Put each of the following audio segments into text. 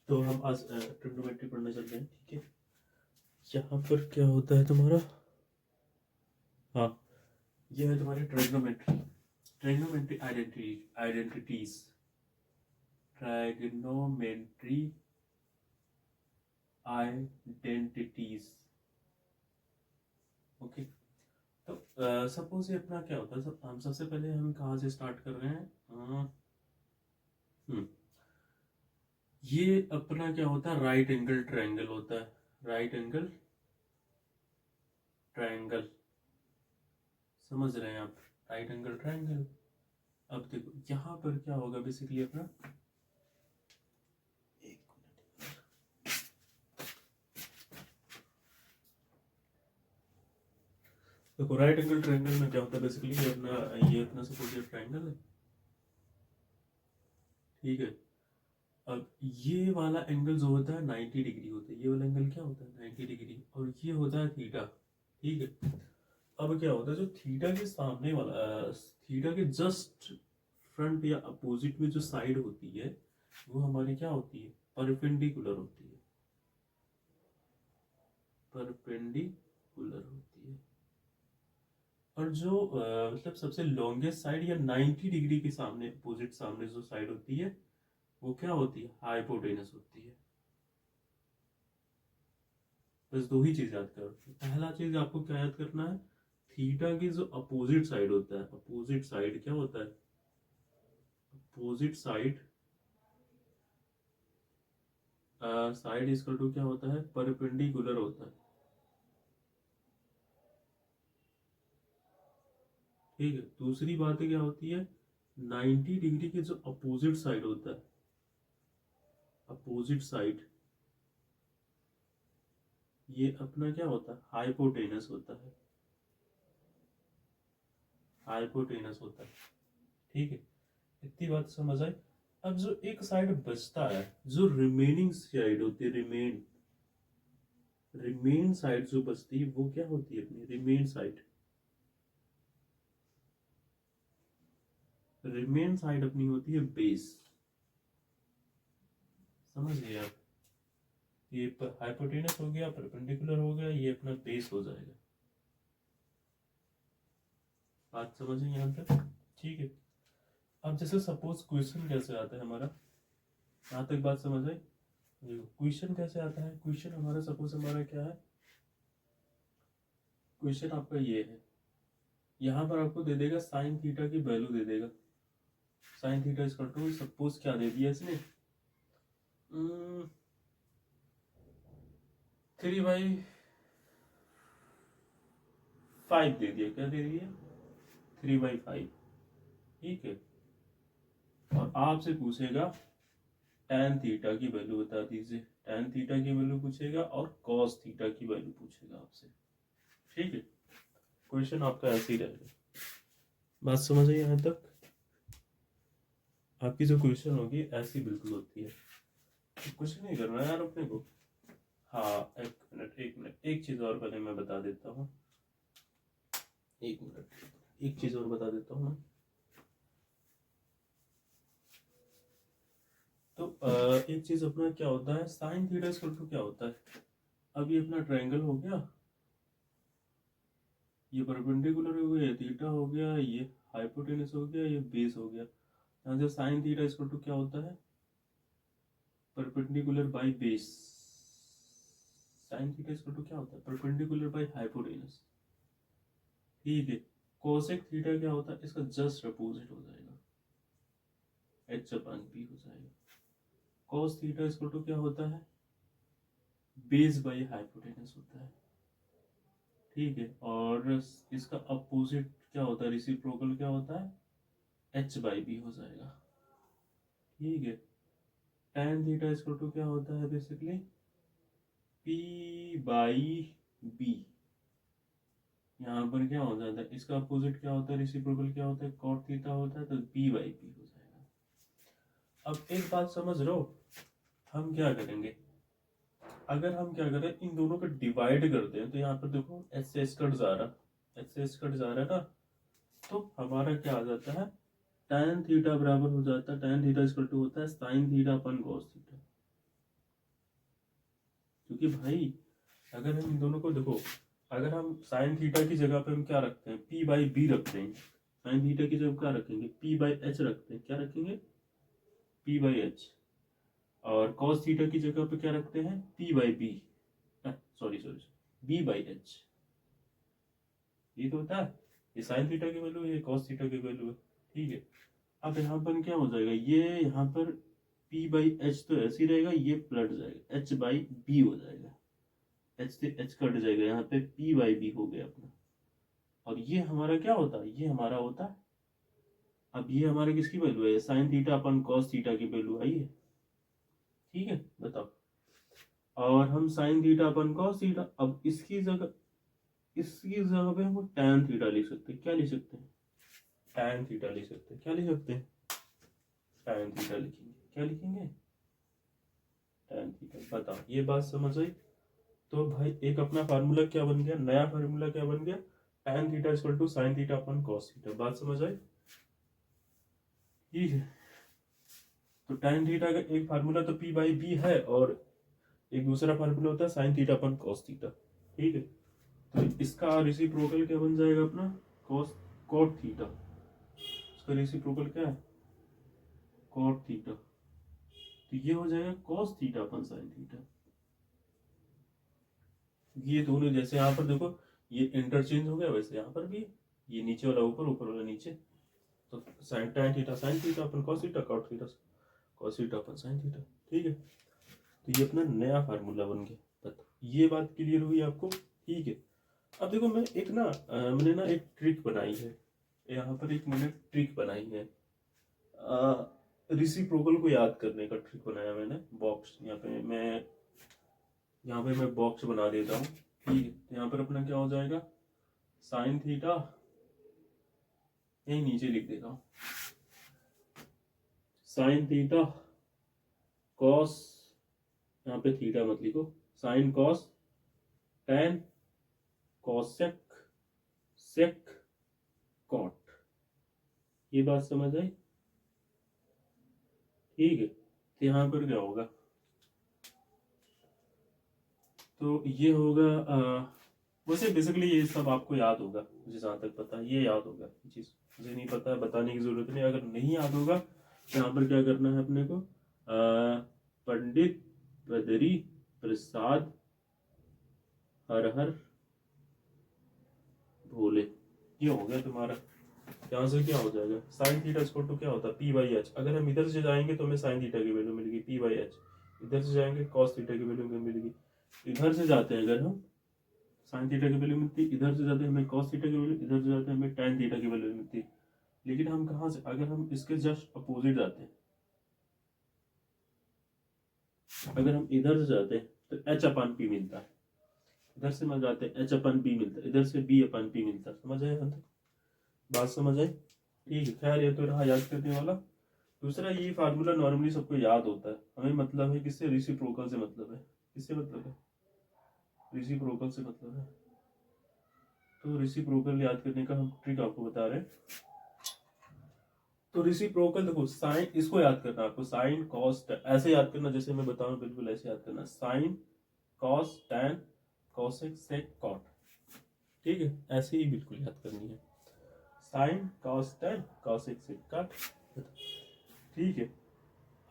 तो हम आज ट्रिग्नोमेट्री पढ़ने चल रहे हैं, ठीक है। यहाँ पर क्या होता है तुम्हारा, हाँ, ये है तुम्हारी trigonometry. Trigonometry identities, trigonometry identities. Okay, तो सपोज ये अपना क्या होता है, हम सबसे पहले हम कहाँ से स्टार्ट कर रहे हैं। हम्म ये अपना क्या होता है, राइट एंगल ट्रायंगल होता है। राइट एंगल ट्रायंगल, समझ रहे हैं आप, राइट एंगल ट्रायंगल। अब देखो यहाँ पर क्या होगा बेसिकली अपना, एक मिनट। देखो राइट एंगल ट्रायंगल में क्या होता है बेसिकली, ये अपना सपोज ये ट्रायंगल है, ठीक है। अब ये वाला एंगल जो होता है 90 डिग्री होता है, ये वाला एंगल क्या होता है 90 डिग्री, और ये होता है थीटा, ठीक है। अब क्या होता है, जो थीटा के सामने वाला, थीटा के जस्ट फ्रंट या अपोजिट में जो साइड होती है, वो हमारी क्या होती है, परपेंडिकुलर होती है। परपेंडिकुलर होती है। और जो मतलब सबसे लॉन्गेस्ट साइड या 90 डिग्री के सामने अपोजिट सामने जो साइड होती है, वो क्या होती है, हाइपोटेनस होती है। बस दो ही चीज याद करो। पहला चीज आपको क्या याद करना है, थीटा की जो अपोजिट साइड होता है, अपोजिट साइड क्या होता है, अपोजिट साइड, साइड इसका टू क्या होता है, परपेंडिकुलर होता है, ठीक है। दूसरी बात क्या होती है, 90 डिग्री के जो अपोजिट साइड होता है, अपोजिट साइड, ये अपना क्या होता है, हाइपोटेनस होता है, हाइपोटेनस होता है, ठीक है। इतनी बात समझ आई। अब जो एक साइड बचता है, जो रिमेनिंग साइड होती है, रिमेन साइड जो बचती है, वो क्या होती है अपनी रिमेन साइड। रिमेन साइड अपनी होती है बेस, समझ गए आप। ये हाइपोटेनस हो गया, परपेंडिकुलर हो गया, ये अपना बेस हो जाएगा। बात समझे यहाँ तक, ठीक है। अब जैसे सपोज क्वेश्चन कैसे आता है हमारा, यहाँ तक बात समझ आई। देखो क्वेश्चन कैसे आता है, क्वेश्चन हमारा सपोज हमारा क्या है, क्वेश्चन आपका ये है, यहाँ पर आपको दे देगा साइन थीटा की वैल्यू दे देगा। साइन थीटा इसका टू सपोज क्या दे दिया इसने, 3/5 दे दिया, क्या दे दिया, 3/5, ठीक है। और आपसे पूछेगा tan थीटा की वैल्यू बता दीजिए, tan थीटा की वैल्यू पूछेगा और cos थीटा की वैल्यू पूछेगा आपसे, ठीक है। क्वेश्चन आपका ऐसे ही रहेगा। बात समझ आई यहाँ तक, आपकी जो क्वेश्चन होगी ऐसी बिल्कुल होती है, तो कुछ नहीं करना है यार अपने को। हाँ, एक मिनट एक चीज और पहले मैं बता देता हूँ, एक मिनट एक चीज और बता देता हूँ मैं। तो एक चीज अपना क्या होता है, साइन थीटा इक्वल टू क्या होता है, अब ये अपना ट्रायंगल हो गया, ये परपेंडिकुलर हो गया, ये थीटा हो गया, ये हाइपोटेनस हो गया, ये बेस हो गया। यहाँ से साइन थीटा इक्वल टू क्या होता है, perpendicular by base. Sine theta equal to क्या होता है, परपेंडिकुलर बाय हाइपोटेनस, ठीक है। कोसेक थीटा क्या होता है, इसका जस्ट अपोजिट हो जाएगा, h/p हो जाएगा। cos थीटा इक्वल टू क्या होता है, बेस बाय हाइपोटेनस होता है, ठीक है। और इसका अपोजिट क्या होता है, रेसिप्रोकल क्या होता है, h/b हो जाएगा, ठीक है। tan थीटा इक्वल टू क्या होता है बेसिकली, p/b। यहाँ पर क्या हो जाता है, इसका अपोजिट क्या होता है, रेसिप्रोकल क्या होता है, cot थीटा होता है, तो p/p हो जाएगा। अब एक बात समझ लो, हम क्या करेंगे, अगर हम क्या करें इन दोनों को डिवाइड करते हैं, तो यहाँ पर देखो एच से एच कट जा रहा, एच से एच कट जा रहा है ना, तो हमारा क्या आ जाता है, tan थीटा बराबर हो जाता है, tan थीटा इक्वल टू होता है sine theta upon cos theta, क्योंकि भाई अगर हम इन दोनों को देखो, अगर हम साइन थीटा की जगह पे हम क्या रखते हैं, पी बाई बी रखते हैं, साइन थीटा की जगह क्या रखेंगे, पी बाई एच रखते हैं, क्या रखेंगे, पी बाई एच। और कॉस थीटा की जगह पे क्या रखते हैं, P by B, sorry sorry, B by H. ये तो होता है, ये साइन थीटा की वैल्यू है, ये कॉस थीटा की वैल्यू है, ठीक है। अब यहाँ पर क्या हो जाएगा, ये यहाँ पर p बाई एच तो ऐसे ही रहेगा, ये पलट जाएगा, h बाई बी हो जाएगा, h से h कट जाएगा, यहाँ पे p बाई बी हो गया अपना। और ये हमारा क्या होता है, ये हमारा होता है, अब ये हमारे किसकी वैल्यू है, sine theta upon cos theta की वैल्यू आई है, ठीक है, बताओ। और हम sign theta upon cos theta, अब इसकी जगह पे हम tan थीटा लिख सकते हैं, क्या लिख सकते हैं, tan थीटा लिख सकते हैं, क्या लिख सकते हैं, tan थीटा लिखेंगे, क्या लिखेंगे, tan थीटा। बताओ, ये बात समझ आई। तो भाई एक अपना फार्मूला क्या बन गया, नया फार्मूला क्या बन गया, tan theta equal to sine theta upon cos theta. बात समझ आई, ठीक है। तो tan थीटा का एक फार्मूला तो p बाई बी है, और एक दूसरा फार्मूला होता है sine theta upon cos theta, ठीक है। तो इसका रेसिप्रोकल क्या बन जाएगा अपना, कॉस कॉट थीटा। इसका रेसिप्रोकल क्या है, कॉट थीटा। तो ये हो जाएगा cos theta upon sine theta. ये दोनों जैसे यहाँ पर देखो, ये इंटरचेंज हो गया, वैसे यहाँ पर भी ये नीचे वाला ऊपर, ऊपर वाला नीचे। तो sine tan theta sine theta upon cos theta, cot theta cos theta upon sine theta, ठीक है। तो ये अपना नया फार्मूला बन गया। बताओ, ये बात क्लियर हुई आपको, ठीक है। अब देखो, मैं एक ना मैंने ना एक ट्रिक बनाई है, यहाँ पर एक मैंने ट्रिक बनाई है, रिसिप्रोकल को याद करने का ट्रिक बनाया मैंने। बॉक्स यहाँ पे मैं बॉक्स बना देता हूँ, ठीक है। तो यहाँ पर अपना क्या हो जाएगा, साइन थीटा, यही नीचे लिख देता हूँ, साइन थीटा कॉस, यहाँ पे थीटा मत लिखो, sine cos tan cosec sec cot. ये बात समझ आई, ठीक है। तो यहाँ पर क्या होगा, तो ये होगा वैसे बेसिकली ये सब आपको याद होगा, मुझे जहाँ तक पता है ये याद होगा, ये चीज़ मुझे नहीं पता है, बताने की जरूरत नहीं। अगर नहीं याद होगा तो यहाँ पर क्या करना है अपने को, पंडित बद्री प्रसाद हर हर भोले, ये हो गया तुम्हारा। यहाँ से क्या हो जाएगा, साइन थीटा इक्वल टू क्या होता है, पी बाई एच। अगर हम इधर से जाएंगे तो हमें साइन थीटा की वैल्यू मिलेगी पी बाई एच, इधर से जाएंगे कॉस थीटा की वैल्यू मिलेगी। इधर से जाते हैं अगर हम, साइन थीटा की वैल्यू मिलती है, इधर से जाते हैं हमें कॉस थीटा की वैल्यू, इधर से जाते हैं हमें tan थीटा की वैल्यू मिलती है। लेकिन हम कहाँ से, अगर हम इसके जस्ट अपोजिट जाते हैं, अगर हम इधर से जाते हैं तो एच अपन पी मिलता है, इधर से हम जाते हैं एच अपन पी मिलता है, इधर से बी अपन पी मिलता है। समझ आए यहाँ तक, बात समझ आई, ठीक है। खैर ये तो रहा याद करने वाला। दूसरा, ये फार्मूला नॉर्मली सबको याद होता है, हमें मतलब है किससे, रेसिप्रोकल से मतलब है, किससे मतलब है, रेसिप्रोकल से मतलब है। तो रेसिप्रोकल याद करने का हम ट्रिक आपको बता रहे हैं। तो रेसिप्रोकल देखो, साइन, इसको याद करना आपको, साइन कॉस, ऐसे याद करना जैसे मैं बताऊं, बिल्कुल ऐसे याद करना, sine cos tan cosec sec cot, ठीक है, ऐसे ही बिल्कुल याद करनी है, sine cos tan cosec sec cot, ठीक है।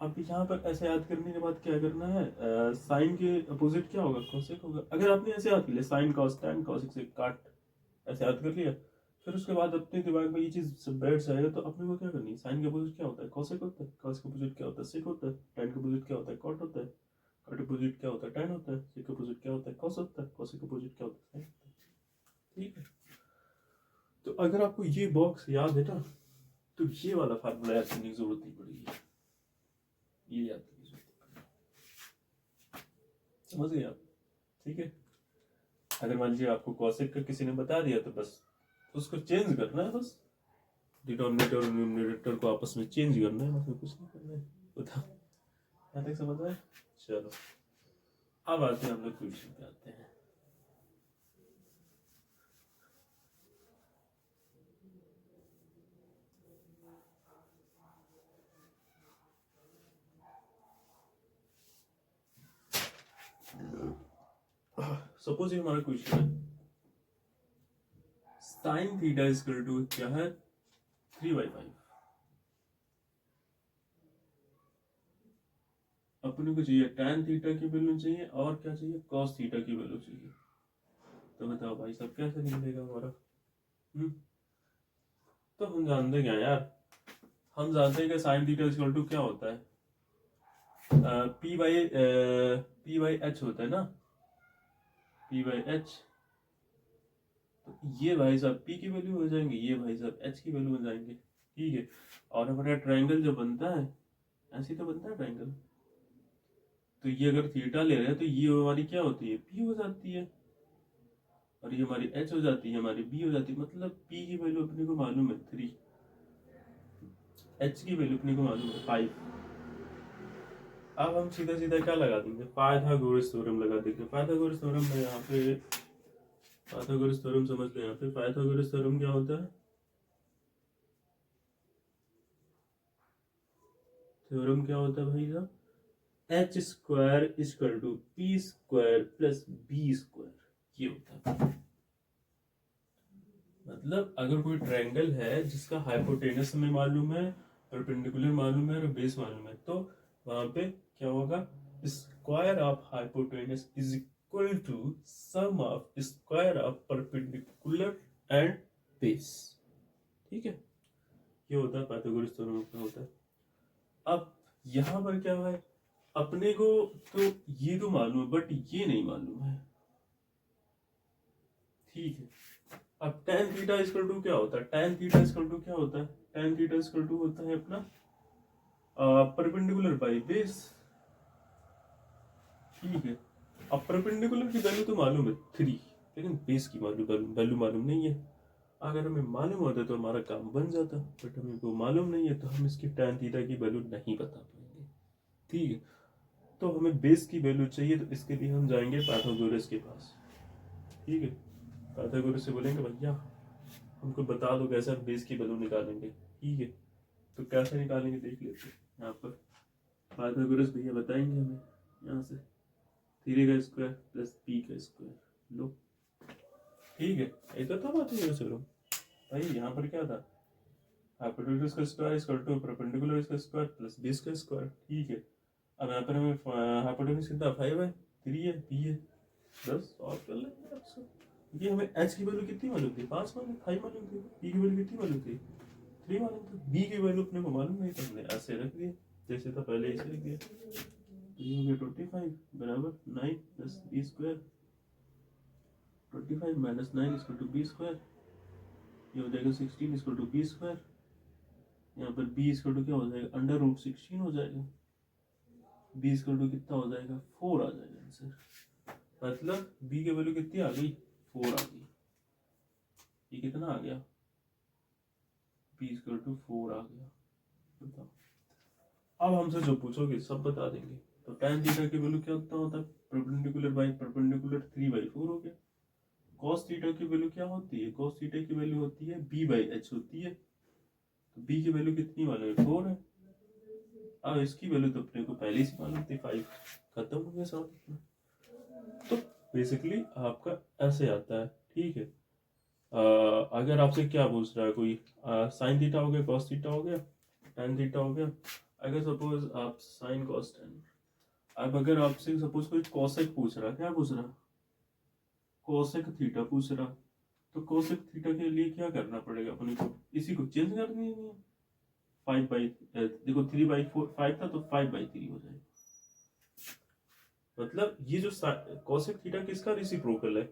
अब यहाँ पर ऐसे याद करने के बाद क्या करना है, साइन के अपोजिट क्या होगा, कॉसेक होगा। अगर आपने ऐसे याद कर लिया, sine cos tan cosec sec cot, ऐसे याद कर लिया, फिर उसके बाद अपने दिमाग में ये चीज सब बैठ जाएगा, तो अपने को क्या करनी है, साइन का अपोजिट क्या होता है, कॉसेक होता है, कॉस का अपोजिट क्या होता है, सेक होता है, टैन का अपोजिट क्या होता है, कॉट होता है, कॉट का अपोजिट क्या होता है, टैन होता है, सेक का अपोजिट क्या होता है, कॉस होता है, कॉसेक का अपोजिट क्या होता है, साइन होता है, ठीक है। तो अगर आपको ये बॉक्स याद है ना, तो ये वाला फार्मूला याद करने की जरूरत नहीं पड़ेगी, ये याद करने की जरूरत है। समझ गए आप, ठीक है। अगर मान लीजिए आपको कॉसेक का किसी ने बता दिया, तो बस उसको चेंज करना है, बस डिनोमिनेटर और न्यूमरेटर को आपस में चेंज करना है, मतलब कुछ नहीं करना है। बताओ, यहाँ तक समझ आए। चलो अब आते हैं हम लोग क्वेश्चन पे आते हैं। सपोज ये हमारा क्वेश्चन है, साइन थीटा इक्वल टू क्या है 3/5। अपने को चाहिए tan थीटा की वैल्यू चाहिए और क्या चाहिए cos थीटा की वैल्यू चाहिए। तो बताओ भाई साहब कैसे निकलेगा हमारा? तो हम जानते क्या यार, हम जानते हैं कि साइन थीटा इक्वल टू क्या होता है, पी बाई एच होता है ना, पी बाई एच। तो ये भाई साहब पी की वैल्यू हो जाएंगे, ये भाई साहब एच की वैल्यू हो जाएंगे। ठीक है, और हमारा ट्रायंगल जो बनता है ऐसे तो बनता है ट्रायंगल। तो ये अगर थीटा ले रहे हैं तो ये हमारी क्या होती है पी हो जाती है, और ये हमारी एच हो जाती है, हमारी बी हो जाती है। मतलब पी की वैल्यू अपने को मालूम है 3, एच की वैल्यू अपने को मालूम है 5। अब हम सीधा सीधा क्या लगा देंगे, पाइथागोरस थ्योरम लगा देंगे। पाइथागोरस थ्योरम में यहाँ पे पाइथागोरस थ्योरम समझ लो। यहाँ पे पाइथागोरस थ्योरम क्या होता है, थ्योरम क्या होता है भाई साहब, H square equal to P square plus B square, ये होता है। मतलब अगर कोई ट्रायंगल है जिसका हाइपोटेनस हमें मालूम है, परपेंडिकुलर मालूम है और बेस मालूम है, तो वहां पे क्या होगा, square of hypotenuse is equal to sum of square of perpendicular and base. ठीक है, ये होता है पाइथागोरस थ्योरम का होता है। अब यहां पर क्या है, अपने को तो ये तो मालूम है बट ये नहीं मालूम है। ठीक है, अब tan थीटा इक्वल टू क्या होता है, tan थीटा इक्वल टू क्या होता है, tan थीटा इक्वल टू होता है अपना परपेंडिकुलर बाई बेस। ठीक है, अब परपेंडिकुलर की वैल्यू तो मालूम है 3, लेकिन बेस की वैल्यू मालूम नहीं है। अगर हमें मालूम होता तो हमारा काम बन जाता, बट हमें वो मालूम नहीं है तो हम इसकी tan थीटा की वैल्यू नहीं बता पाएंगे। ठीक है, तो हमें बेस की वैल्यू चाहिए, तो इसके लिए हम जाएंगे पाइथागोरस के पास। ठीक है, पाइथागोरस से बोलेंगे भैया हमको बता दो कैसे हम बेस की वैल्यू निकालेंगे। ठीक है, तो कैसे निकालेंगे देख लेते हैं। यहाँ पर पाइथागोरस भैया बताएंगे हमें, यहाँ से 3 का स्क्वायर प्लस बी का स्क्वायर लो। ठीक है, ये तो था पाइथागोरस थ्योरम भाई। यहाँ पर क्या था, हाइपोटेनस का स्क्वायर इक्वल टू परपेंडिकुलर इसका स्क्वायर प्लस बेस का स्क्वायर। ठीक है, अब यहाँ पर हमें हाइपोटेनस कितना 5 है, 3 है, बी है, बस सॉल्व कर लेंगे आपसे। ये हमें एच की वैल्यू कितनी मालूम थी, 5 मालूम, 5 मालूम थी। पी की वैल्यू कितनी मालूम थी, 3 मालूम थी। बी की वैल्यू अपने को मालूम नहीं, तो हमने ऐसे रख दिया जैसे था पहले, ऐसे रख दिया। तो ये हो गया 25 बराबर 9 plus B square, 25 minus 9 equal to B square, ये हो जाएगा 16 इक्वल टू बी स्क्वायर। यहाँ पर बी इक्वल टू क्या हो जाएगा, अंडर रूट 16 हो जाएगा। बी इक्वल टू कितना हो जाएगा, 4 आ जाएगा आंसर। मतलब बी की वैल्यू कितनी आ गई, 4 आ गई। ये कितना आ गया, बी इक्वल टू 4 आ गया। बताओ, अब हमसे जो पूछोगे सब बता देंगे। तो tan थीटा की वैल्यू क्या होता है, परपेंडिकुलर बाई परपेंडिकुलर 3/4 हो गया। cos थीटा की वैल्यू क्या होती है, cos थीटा की वैल्यू होती है b बाई एच होती है। तो b की वैल्यू कितनी मालूम है, 4 है। अब इसकी वैल्यू तो अपने को पहले से मालूम थी 5, खत्म हो गया सब। तो बेसिकली आपका ऐसे आता है। ठीक है, अगर आपसे क्या पूछ रहा है कोई, साइन थीटा हो गया, cos थीटा हो गया, tan थीटा हो गया। अगर सपोज आप साइन cos tan, अब अगर आपसे सपोज कोई कोसेक पूछ रहा, क्या पूछ रहा, कोसेक थीटा पूछ रहा, तो कोसेक थीटा के लिए क्या करना पड़ेगा अपने को, इसी को चेंज कर देंगे। 5 बाई देखो 3/4 5 था तो 5/3 हो जाएगा। मतलब ये जो कोसेक थीटा किसका रेसिप्रोकल है,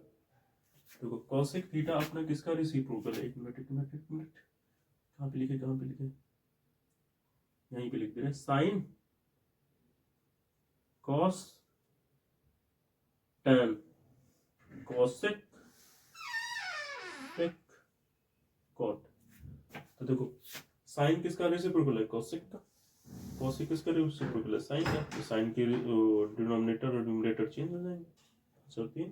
देखो कोसेक थीटा अपना किसका रेसिप्रोकल है, एक मिनट एक मिनट एक मिनट, कहाँ पे लिखे कहाँ पे लिखे, यहीं पे लिख दे रहे, sine cos tan cosec sec cot. तो देखो साइन किसका रेसिप्रोकल है, कोसेक का, कोसेक किसका रेसिप्रोकल है, साइन का। तो साइन के डिनोमिनेटर और न्यूमरेटर चेंज हो जाएंगे, चलती।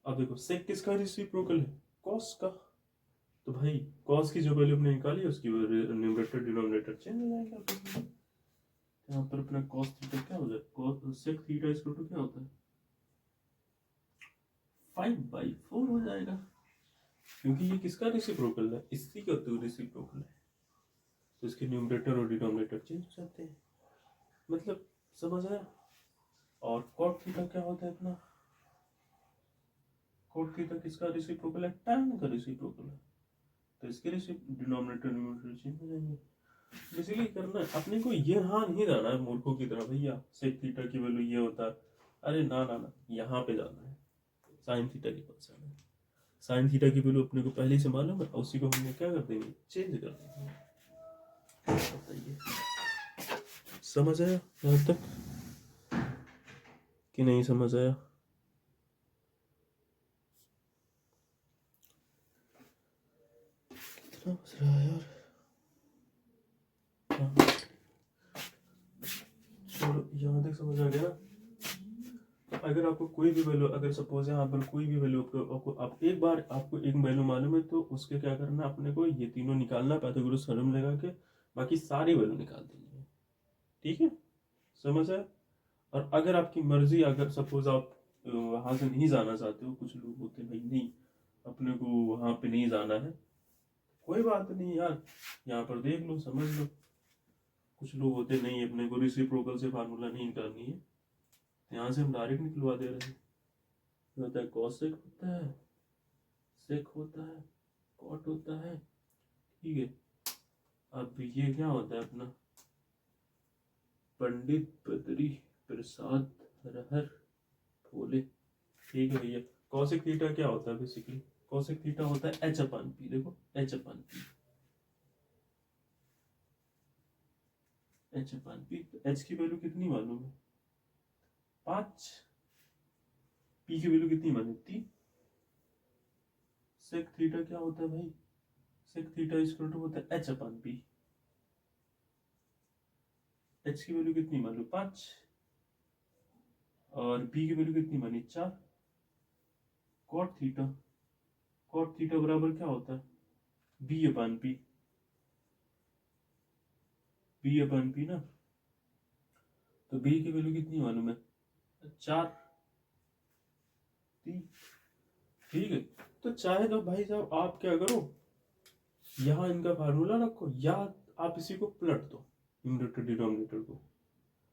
अब देखो सेक किसका रेसिप्रोकल है, कॉस का। तो भाई कॉस की जो वैल्यू हमने निकाली उसकी न्यूमरेटर डिनोमिनेटर चेंज हो जाएगा। यहाँ पर अपना कॉस थीटा क्या हो जाए, सेक थीटा इक्वल टू क्या होता है, 5/4 हो जाएगा, क्योंकि ये किसका रेसिप्रोकल है, इसी का तो रेसिप्रोकल है, तो इसके न्यूमरेटर और डिनोमिनेटर चेंज हो जाते हैं। मतलब समझ आया। और कॉट थीटा क्या होता है अपना, कॉट थीटा किसका रेसिप्रोकल है, tan का रेसिप्रोकल है, तो इसके डिनोमिनेटर न्यूमरेटर चेंज हो जाएंगे। बेसिकली करना है अपने को, ये हाँ नहीं जाना है मूर्खों की तरह भैया सेक थीटा की वैल्यू ये होता है, अरे ना ना ना, यहाँ पे जाना है साइन थीटा के पास जाना है। साइन थीटा की वैल्यू अपने को पहले से मालूम है, उसी को हमने क्या कर देंगे, चेंज कर देंगे। बताइए समझ आया यहाँ तक कि नहीं समझ आया? कितना बज रहा है यार, चलो यहाँ तक समझ आ गया। अगर आपको कोई भी वैल्यू, अगर सपोज यहाँ पर कोई भी वैल्यू आपको आप एक बार आपको एक वैल्यू मालूम है, तो उसके क्या करना अपने को, ये तीनों निकालना पाइथागोरस थ्योरम लगा के, बाकी सारी वैल्यू निकाल देनी है। ठीक है, समझ आया। और अगर आपकी मर्जी, अगर सपोज आप वहां से नहीं जाना चाहते हो, कुछ लोग होते भाई नहीं अपने को वहां पे नहीं जाना है, कोई बात नहीं यार, यहाँ पर देख लो समझ लो। कुछ लोग होते नहीं अपने को रेसिप्रोकल से फार्मूला नहीं निकालनी है, यहाँ से हम डायरेक्ट निकलवा दे रहे हैं। होता है कॉसेक होता है, सेक होता है, कॉट होता है, ठीक है। अब ये क्या होता है अपना, पंडित बद्री प्रसाद हरहर भोले, ठीक है भैया। कॉसेक थीटा क्या होता है बेसिकली, कॉसेक थीटा होता है h/p, देखो h/p, h/p, h की वैल्यू कितनी मालूम है, 5, p की वैल्यू कितनी मालूम, 3। सेक थीटा क्या होता है भाई, सेक थीटा इक्वल टू होता है h/p, h की वैल्यू कितनी मालूम 5, और p की वैल्यू कितनी मानी 4। कॉट थीटा, कॉट थीटा बराबर क्या होता है, b/p, b/p ना, तो b की वैल्यू कितनी मालूम है 4, 3, ठीक है। तो चाहे तो भाई साहब आप क्या करो, यहाँ इनका फार्मूला रखो, या आप इसी को पलट दो न्यूमरेटर डिनोमिनेटर को।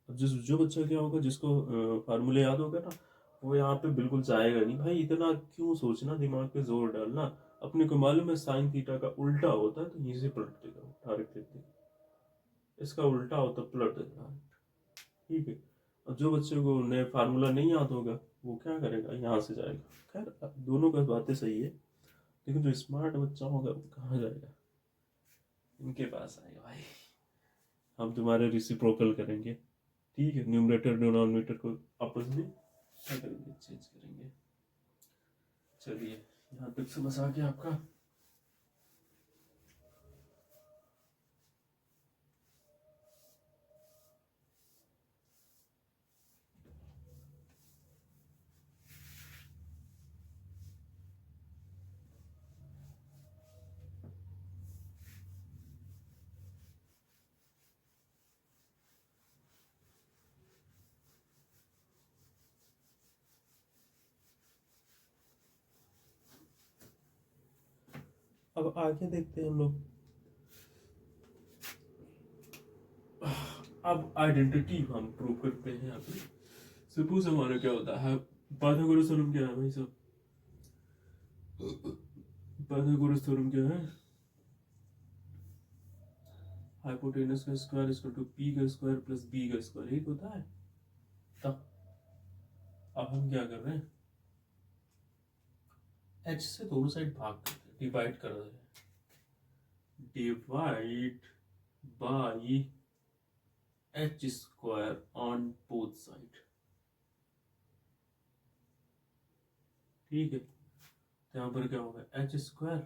अब जो बच्चा क्या होगा, जिसको फार्मूले याद होगा ना, वो यहाँ पे बिल्कुल जाएगा नहीं भाई, इतना क्यों सोचना, दिमाग पे जोर डालना। अपने को मालूम है साइन थीटा का उल्टा होता है, तो यहीं से पलट देगा डायरेक्ट लिख देगा, इसका उल्टा होता पलट देगा, ठीक है। और जो बच्चे को नए फार्मूला नहीं याद होगा, वो क्या करेगा, यहाँ से जाएगा। खैर दोनों का बातें सही है, लेकिन जो स्मार्ट बच्चा होगा वो कहाँ जाएगा, इनके पास आएगा भाई। हम तुम्हारे रिसिप्रोकल करेंगे, ठीक है, न्यूमरेटर डिनोमिनेटर को आपस में क्या करेंगे, चेंज करेंगे। चलिए यहाँ तक समझ आ गया आपका। अब आगे देखते हैं हम लोग। अब आइडेंटिटी हम प्रूव करते हैं अपनी। सपोज हमारा क्या होता है, पाइथागोरस थ्योरम क्या है भाई साहब, पाइथागोरस थ्योरम क्या है, हाइपोटेनस का स्क्वायर इक्वल टू p का स्क्वायर प्लस b का स्क्वायर, एक होता है। तब अब हम क्या कर रहे हैं, h से दोनों साइड भाग करते हैं, डिवाइड कर रहे हैं, divide by h square on both side, ठीक है। तो यहाँ पर क्या होगा, h square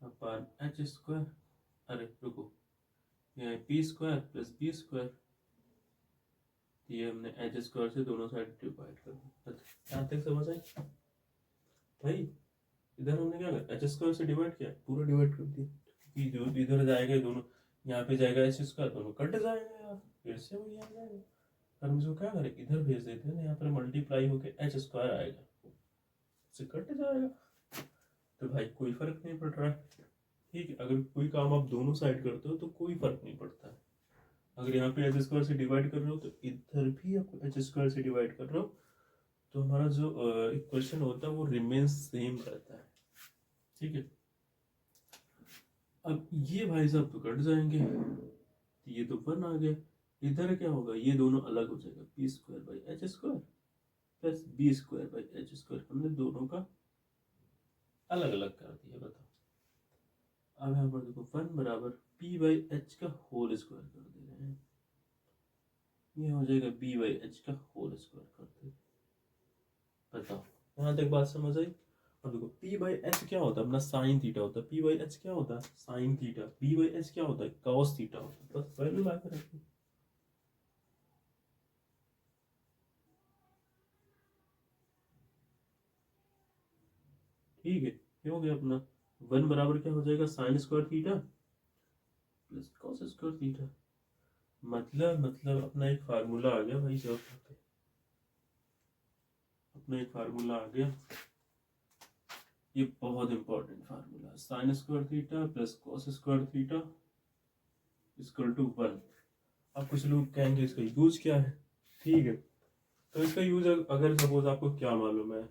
upon h square, अरे रुको, यहाँ p square plus b square, ये हमने h स्क्वायर से दोनों साइड डिवाइड कर दिया। यहाँ तक समझ आई भाई। इधर हमने क्या किया, h स्क्वायर से डिवाइड किया, पूरा डिवाइड कर दिया, कि जो इधर जाएगा दोनों, यहाँ पे जाएगा h स्क्वायर, दोनों कट जाएगा यार, फिर से वही आ जाएगा। हम इसको क्या करें, इधर भेज देते हैं ना, यहाँ पर मल्टीप्लाई होके h स्क्वायर आएगा, से कट जाएगा, तो भाई कोई फर्क नहीं पड़ रहा है। ठीक है, अगर कोई काम आप दोनों साइड करते हो तो कोई फर्क नहीं पड़ता है। अगर यहाँ पे एच स्क्वायर से डिवाइड कर रहे हो तो इधर भी आप एच स्क्वायर से डिवाइड कर रहे हो, तो हमारा जो इक्वेशन होता है वो रिमेन सेम रहता है। ठीक है, अब ये भाई साहब तो कट जाएंगे, ये तो 1 आ गया। इधर क्या होगा, ये दोनों अलग हो जाएगा, P square by H square plus B square by H square, हमने दोनों का अलग अलग कर दिया। बताओ, अब यहाँ पर देखो 1 बराबर पी बाई एच का होल स्क्वायर कर दे रहे हैं, ये हो जाएगा बी बाई एच का होल स्क्वायर कर दे। बताओ, यहाँ तक बात समझ आई। अब देखो पी बाई एच क्या होता है, अपना साइन थीटा होता है। पी बाई एच क्या होता है, sine theta. B by H क्या होता है, कॉस थीटा होता है। बस वैल्यू ला कर रखो। ठीक है, क्या हो गया अपना 1 बराबर क्या हो जाएगा, sine square theta plus cos square theta. मतलब अपना एक फार्मूला आ गया भाई साहब, अपना एक फार्मूला आ गया, ये बहुत इंपॉर्टेंट फार्मूला है। Sine square theta plus cos square theta equal to 1। अब कुछ लोग कहेंगे इसका यूज क्या है। ठीक है, तो इसका यूज अगर सपोज आपको क्या मालूम है,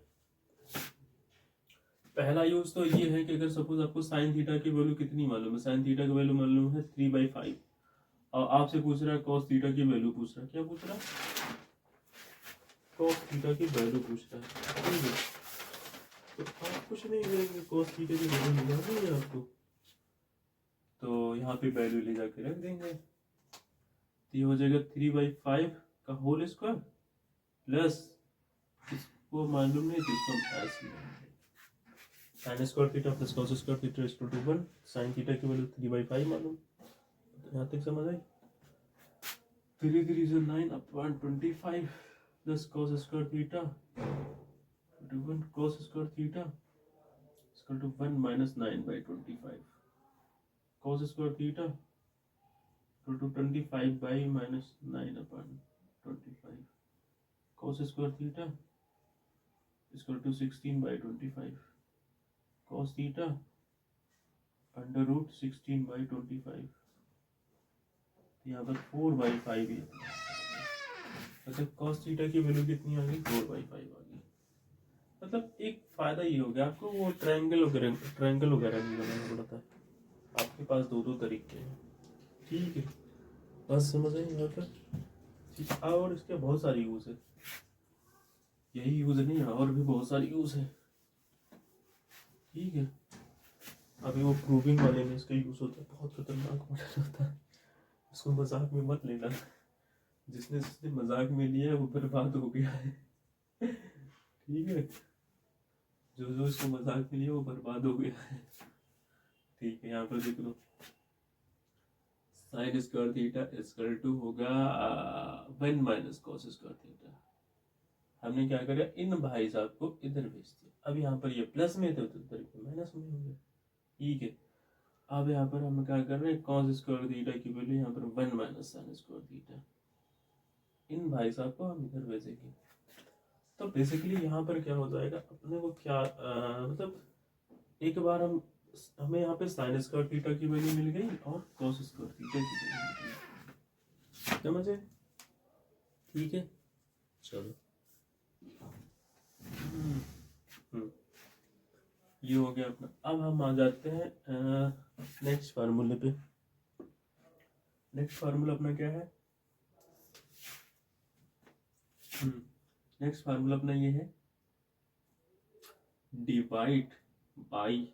पहला यूज तो ये है कि अगर सपोज आपको साइन थीटा की वैल्यू कितनी मालूम है, साइन थीटा की वैल्यू मालूम है 3/5, और आपसे पूछ रहा है कॉस थीटा की वैल्यू पूछ रहा है, क्या पूछ रहा है, कॉस थीटा की वैल्यू पूछ रहा है। ठीक है, तो आप कुछ नहीं करेंगे, कॉस थीटा की वैल्यू निकालनी है आपको, तो यहाँ पे वैल्यू ले जाके रख देंगे, तो ये हो जाएगा 3/5 का होल स्क्वायर प्लस, इसको मालूम नहीं तो इसको हम ऐसे लेंगे, sine square theta plus cos square theta equal to 1। Sine theta की वैल्यू 3/5 मालूम, तो यहाँ तक समझ आई। 3 3 is 9 upon 25 plus cos square theta to 1 cos square theta is equal to 1 minus 9/25 cos square theta equal to 25 by minus 9 upon 25 cos square theta is equal to 16/25 cos theta under root 16/25, यहाँ पर 4/5 है। अच्छा, cos theta की value कितनी आ गई, 4/5 आ गई। मतलब एक फायदा ये हो गया आपको, वो ट्रायंगल वगैरह नहीं बनाना पड़ता है, आपके पास दो तरीके हैं। ठीक है, बस समझ आई यहाँ पर। ठीक है, और इसके बहुत सारे यूज है, यही यूज नहीं है, और भी बहुत सारे यूज है। ठीक है, अभी वो प्रूविंग वाले में इसका यूज होता है, बहुत खतरनाक मॉडल होता है, इसको मजाक में मत लेना, जिसने मजाक में लिया है वो बर्बाद हो गया है। ठीक है, जो इसको मजाक में लिया वो बर्बाद हो गया है। ठीक है, यहाँ पर देख लो, sine square theta equal to होगा 1 माइनस कॉस स्क्वायर थीटा। हमने क्या करा, इन भाई साहब को इधर भेज दिया। अब यहाँ पर ये प्लस में थे तो इधर माइनस में हो गया। ठीक है, अब यहाँ पर हम क्या कर रहे हैं, कॉस स्क्वायर थीटा की वैल्यू यहाँ पर 1 माइनस साइन स्क्वायर थीटा, इन भाई साहब को हम इधर भेजेंगे। तो बेसिकली यहाँ पर क्या हो जाएगा, अपने को क्या मतलब एक बार हमें यहाँ पे साइन स्क्वायर थीटा की वैल्यू मिल गई और कॉस स्क्वायर थीटा की वैल्यू मिल गई, समझे। ठीक है, चलो ये हो गया अपना। अब हम आ जाते हैं नेक्स्ट फार्मूले पे। नेक्स्ट फार्मूला अपना क्या है, नेक्स्ट फार्मूला अपना ये है, divide by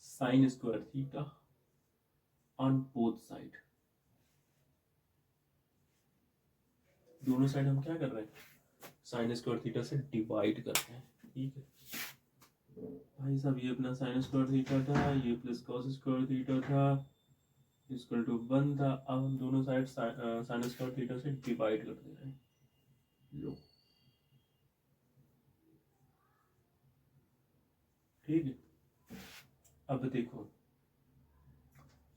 sine square theta on both side. दोनों साइड हम क्या कर रहे हैं, साइन स्क्वायर थीटा से डिवाइड कर रहे हैं। ठीक है भाई साहब, ये अपना साइन स्क्वायर थीटा था, ये प्लस कॉस स्क्वायर थीटा था, इक्वल टू 1 था। अब हम दोनों साइड साइन स्क्वायर थीटा से डिवाइड कर दे रहे हैं। लो, ठीक है, अब देखो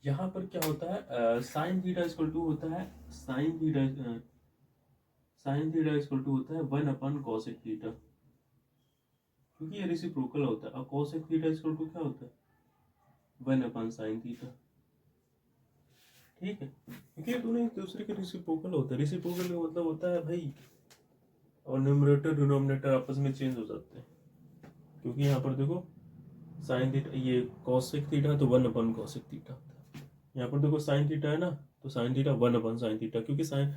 यहाँ पर क्या होता है, साइन थीटा इक्वल टू होता है sine theta sine theta equal to होता है 1/cosec थीटा, क्योंकि ये रेसिप्रोकल होता है। अब cosec थीटा इक्वल टू क्या होता है 1/sin थीटा, ठीक है, क्योंकि ये दोनों एक दूसरे के रेसिप्रोकल होता है। रेसिप्रोकल का मतलब होता है भाई, और न्यूमरेटर डिनोमिनेटर आपस में चेंज हो जाते हैं, क्योंकि यहाँ पर देखो साइन थीटा, ये cosec थीटा तो 1/cosec थीटा होता है। यहाँ पर देखो साइन थीटा है ना, तो साइन थीटा 1/sin थीटा, क्योंकि साइन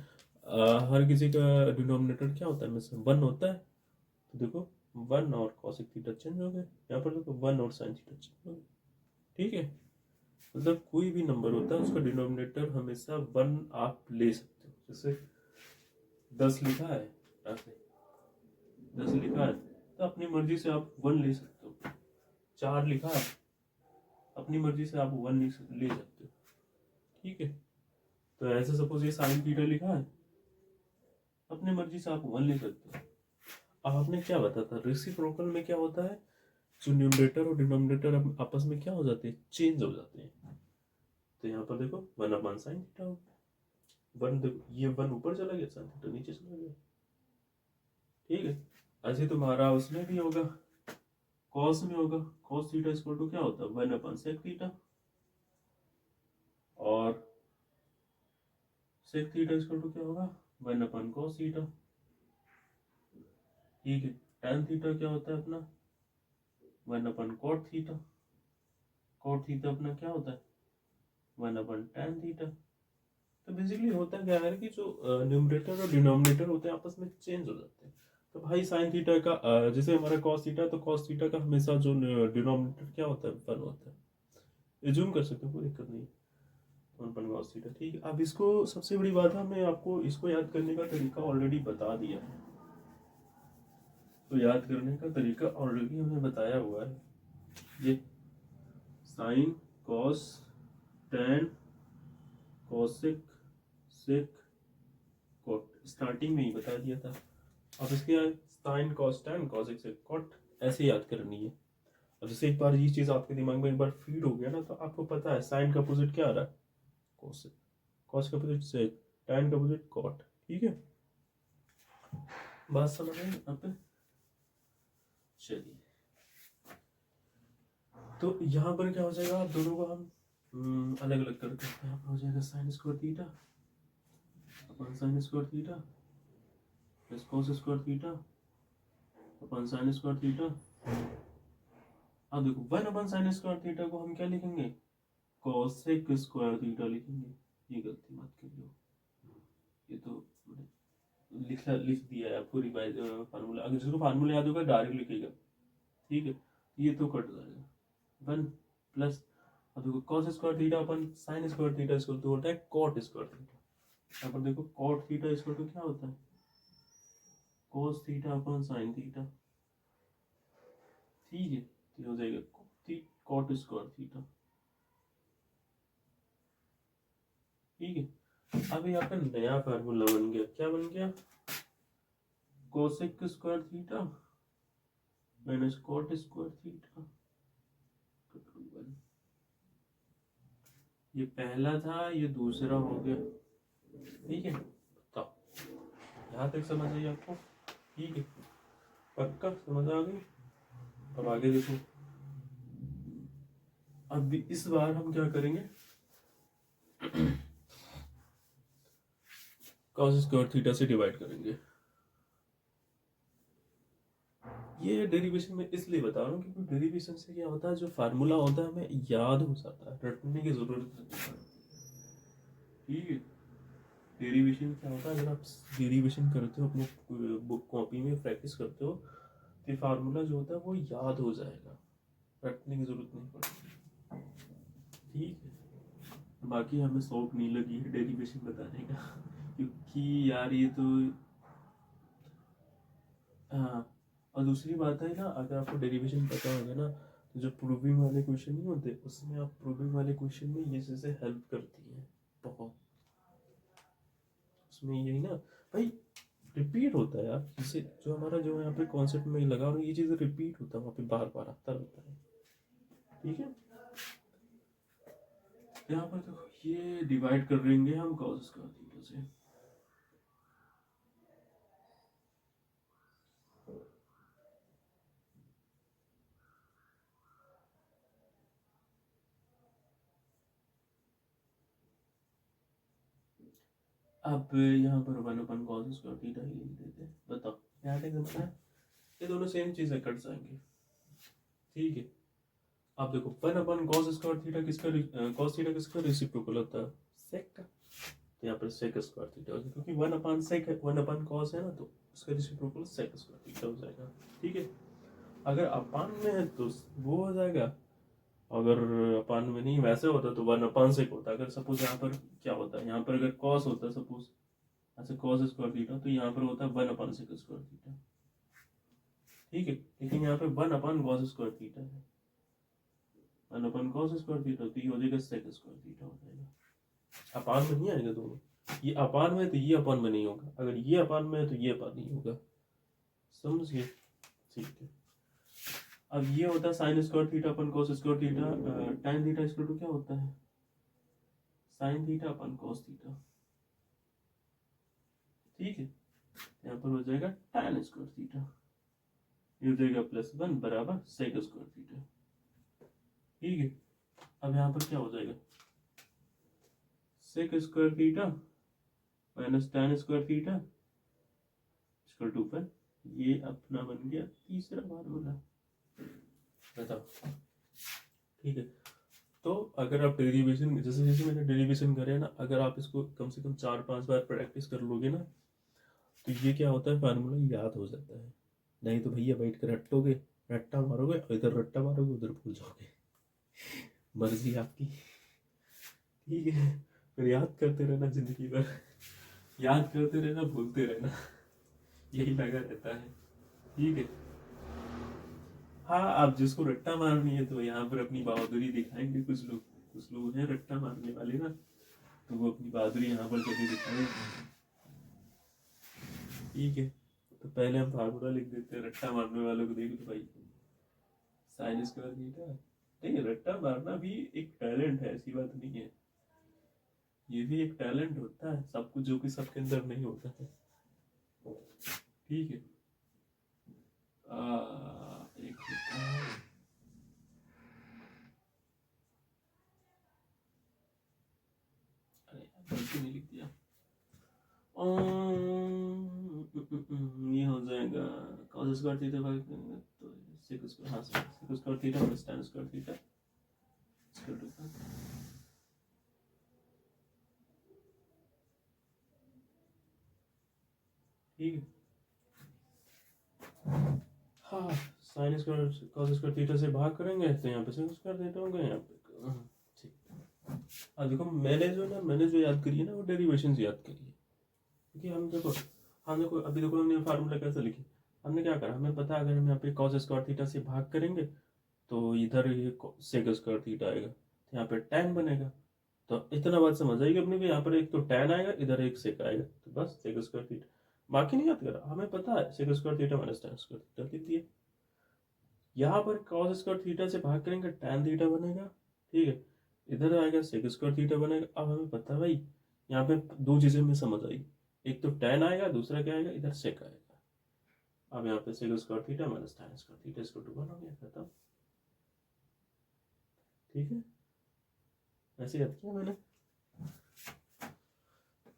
हर किसी का डिनोमिनेटर क्या होता है, में 1 होता है। तो देखो 1 और cosec थीटा चेंज हो गए, यहाँ पर देखो 1 और sin थीटा चेंज हो गए, ठीक है। मतलब कोई भी नंबर होता है उसका डिनोमिनेटर हमेशा 1 आप ले सकते हो। जैसे 10 लिखा है, ऐसे 10 लिखा है तो अपनी मर्जी से आप 1 ले सकते हो। 4 लिखा है, अपनी मर्जी से आप 1 ले सकते हो, ठीक है। तो ऐसे सपोज ये साइन थीटा लिखा है, अपनी मर्जी से आप 1 ले सकते हो। अब आपने क्या बताया था, रेसिप्रोकल में क्या होता है, जो न्यूमरेटर और डिनोमिनेटर आपस में क्या हो जाते हैं, चेंज हो जाते हैं। तो यहाँ पर देखो 1/sin थीटा हो गया, 1 देखो ये 1 ऊपर चला गया, sin थीटा नीचे चला गया, ठीक है। ऐसे तुम्हारा उसमें भी होगा, cos में होगा, cos थीटा इक्वल टू क्या होता है 1/sec थीटा, और sec थीटा इक्वल टू क्या होगा 1/cos थीटा, ठीक है। tan थीटा क्या होता है अपना 1/cot थीटा, cot थीटा अपना क्या होता है 1/tan थीटा। तो बेसिकली होता क्या है कि जो न्यूमरेटर और डिनोमिनेटर होते हैं आपस में चेंज हो जाते हैं। तो भाई साइन थीटा का जैसे हमारा cos थीटा, तो cos थीटा का हमेशा जो डिनोमिनेटर क्या होता है 1 होता है, एज्यूम कर सकते हो, कोई दिक्कत नहीं है 1/cos थीटा, ठीक है। अब इसको सबसे बड़ी बात है, मैं आपको इसको याद करने का तरीका ऑलरेडी बता दिया है, तो याद करने का तरीका ऑलरेडी हमने बताया हुआ है। ये sine cos tan cosec sec cot starting में ही बता दिया था। अब इसके sine cos tan cosec sec cot ऐसे याद करनी है। अब जैसे एक बार ये चीज़ आपके दिमाग में एक बार फीड हो गया ना, तो आपको पता है साइन का अपोजिट क्या आ रहा है कोसेक, कॉस का अपोजिट सेक, टेन का अपोजिट कॉट, ठीक है। बात समझ आई अब? चलिए, तो यहाँ पर क्या हो जाएगा, आप दोनों को हम अलग अलग कर देते हैं। यहाँ पर हो जाएगा sine square theta upon sine square theta plus cos square theta upon sine square theta. अब देखो 1/sin स्क्वायर थीटा को हम क्या लिखेंगे कोसेक स्क्वायर थीटा लिखेंगे। ये गलती मत करियो, ये तो लिख दिया है आपको रिवाइज फार्मूला। अगर जिसको फार्मूला याद होगा डायरेक्ट लिखेगा, ठीक है। ये तो कट जाएगा 1 प्लस, अब देखो cos स्क्वायर थीटा अपन sin स्क्वायर थीटा इसको तो होता है cot स्क्वायर थीटा। यहाँ पर देखो cot थीटा इसको तो क्या होता है cos थीटा अपन sin थीटा, ठीक है। तो हो जाएगा cot स्क्वायर थीटा, ठीक है। अब यहाँ पर नया फार्मूला बन गया, क्या बन गया cosec square theta minus cot square theta. ये पहला था, ये दूसरा हो गया, ठीक है। तो यहाँ तक समझ आई आपको, ठीक है, पक्का समझ आ गई। अब आगे देखो, अब इस बार हम क्या करेंगे cos स्क्वायर थीटा से डिवाइड करेंगे। ये डेरिवेशन में इसलिए बता रहा हूँ क्योंकि डेरिवेशन से क्या होता है, जो फार्मूला होता है हमें याद हो जाता है, रटने की जरूरत नहीं है, ठीक है। डेरिवेशन क्या होता है, अगर आप डेरिवेशन करते हो अपने बुक कॉपी में प्रैक्टिस करते हो, तो फार्मूला जो होता है वो याद हो जाएगा, रटने की जरूरत नहीं पड़ती, ठीक है। बाकी हमें शौक नहीं लगी है डेरिवेशन बताने का क्योंकि यार ये तो हाँ। और दूसरी बात है ना, अगर आपको डेरिवेशन पता होगा ना, तो जो प्रूविंग वाले क्वेश्चन नहीं होते उसमें आप प्रूविंग वाले क्वेश्चन में ये चीज़ें हेल्प करती हैं बहुत। उसमें यही ना भाई, रिपीट होता है यार, जैसे जो हमारा जो यहाँ पे कॉन्सेप्ट में लगा और ये चीज़ें रिपीट होता है वहाँ पे बार बार आता रहता है, ठीक है। यहाँ पर देखो ये डिवाइड कर देंगे हम cos स्क्वायर थीटा से, अब यहाँ पर 1/cos स्क्वायर थीटा ही लिख देते हैं। बताओ यहाँ तक समझ आया? ये दोनों सेम चीज़ है, कट जाएंगे। ठीक है, अब देखो 1/cos स्क्वायर थीटा किसका, cos थीटा किसका रेसिप्रोकल होता है? सेक का। तो यहाँ पर सेक स्क्वायर थीटा हो जाएगा, क्योंकि 1/sec है, 1/cos है ना, तो उसका रेसिप्रोकल सेक स्क्वायर थीटा हो जाएगा। ठीक है, अगर अपान में है तो वो हो जाएगा, अगर अपान में नहीं वैसे होता तो 1/sec होता। अगर सपोज यहाँ पर क्या होता है, यहाँ पर अगर cos होता है सपोज, अच्छा cos स्क्वायर थीटा, तो यहाँ पर होता है 1/sec स्क्वायर थीटा। ठीक है, लेकिन यहाँ पे 1/cos स्क्वायर थीटा है, 1/cos स्क्वायर थीटा, तो ये हो जाएगा sec स्क्वायर थीटा हो जाएगा। अपान में नहीं आएगा दोनों, ये अपान में तो ये अपान में नहीं होगा, अगर ये अपान में है तो ये अपान नहीं होगा। समझ गए? ठीक है, अब ये होता है sine square theta upon cos square theta, tan theta equal to क्या होता है, sine theta upon cos theta. ठीक है, यहाँ पर हो जाएगा tan स्क्वायर थीटा, ये हो जाएगा +1 बराबर sec स्क्वायर थीटा। ठीक है, अब यहाँ पर क्या हो जाएगा, sec square theta minus tan square theta equal to 1। ये अपना बन गया तीसरा फार्मूला। बताओ। ठीक है, तो अगर आप डेरिवेशन जैसे जैसे मैंने डेरिवेशन करे ना, अगर आप इसको कम से कम 4-5 बार प्रैक्टिस कर लोगे ना, तो ये क्या होता है, फार्मूला याद हो जाता है। नहीं तो भैया बैठ कर रट्टोगे, रट्टा मारोगे, इधर रट्टा मारोगे उधर भूल जाओगे। मर्जी आपकी। ठीक है, फिर याद करते रहना जिंदगी भर, याद करते रहना, भूलते रहना, यही लगा रहता है। ठीक है, हाँ, आप जिसको रट्टा मारनी है तो यहाँ पर अपनी बहादुरी दिखाएंगे। कुछ लोग हैं रट्टा मारने वाले ना, तो वो अपनी बहादुरी यहाँ पर कभी दिखाएंगे। ठीक है, तो पहले हम फार्मूला लिख देते हैं। रट्टा मारने वालों को देख लो भाई, साइन स्क्वायर थीटा। नहीं, रट्टा मारना भी एक टैलेंट है, ऐसी बात नहीं है, ये भी एक टैलेंट होता है सब कुछ, जो कि सबके अंदर नहीं होता है। ठीक है, एक गलती नहीं लिख दिया। ये हो जाएगा cos स्क्वायर थीटा बाय तो sec स्क्वायर, हाँ sec square theta plus tan square theta equal to 1। ठीक है, हाँ, sine square cos square theta से भाग करेंगे तो यहाँ पे sec स्क्वायर थीटा होगा यहाँ पे। ठीक, देखो मैंने जो याद करी है ना, वो डेरिवेशन याद करी है, क्योंकि हम देखो अभी देखो हमने फार्मूला कैसे लिखे, हमने क्या करा, हमें पता है अगर हम यहाँ पे cos स्क्वायर थीटा से भाग करेंगे तो इधर ये sec स्क्वायर थीटा आएगा, तो यहाँ पे tan बनेगा। तो इतना बात समझ आएगी अपने को, यहाँ पर एक तो tan आएगा, इधर एक sec आएगा, तो बस sec स्क्वायर थीटा। बाकी नहीं याद करा, हमें पता है sec square theta minus tan square theta लिख दिया। यहाँ पर cos स्क्वायर थीटा से भाग करेंगे tan थीटा बनेगा। ठीक है, इधर आएगा sec स्क्वायर थीटा बनेगा। अब हमें पता है भाई, यहाँ पे दो चीजें हमें समझ आई, एक तो tan आएगा, दूसरा क्या आएगा, इधर sec आएगा। अब यहाँ पे sec square theta minus tan square theta equal to 1 हो गया, खत्म। ठीक है, ऐसे याद किया मैंने।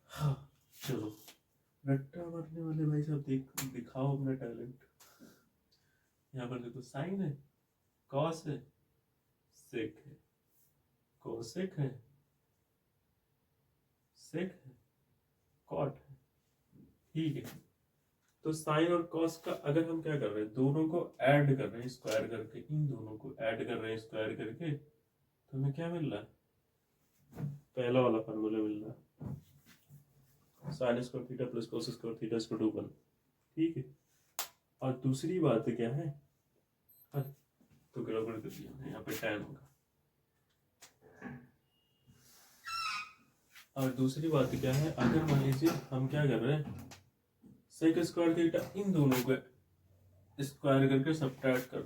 हाँ, चलो, रट्टा मारने वाले भाई साहब दिखाओ अपना टैलेंट। यहाँ पर देखो साइन है, कॉस है, सेक है, कोसेक है, सेक है, कॉट है। ठीक है, तो साइन और कॉस का अगर हम क्या कर रहे हैं, दोनों को ऐड कर रहे हैं स्क्वायर करके, इन दोनों को ऐड कर रहे हैं स्क्वायर करके, तो हमें क्या मिल रहा है, पहला वाला फार्मूला मिल रहा है, sine square theta plus cos square theta equal to 1। ठीक है, और दूसरी बात क्या है, तो गड़बड़ कर दिया, यहाँ पे tan होगा। और दूसरी बात क्या है, अगर मान लीजिए हम क्या कर रहे हैं, सेक स्क्वायर थीटा इन दोनों को स्क्वायर करके सब्ट्रैक्ट कर,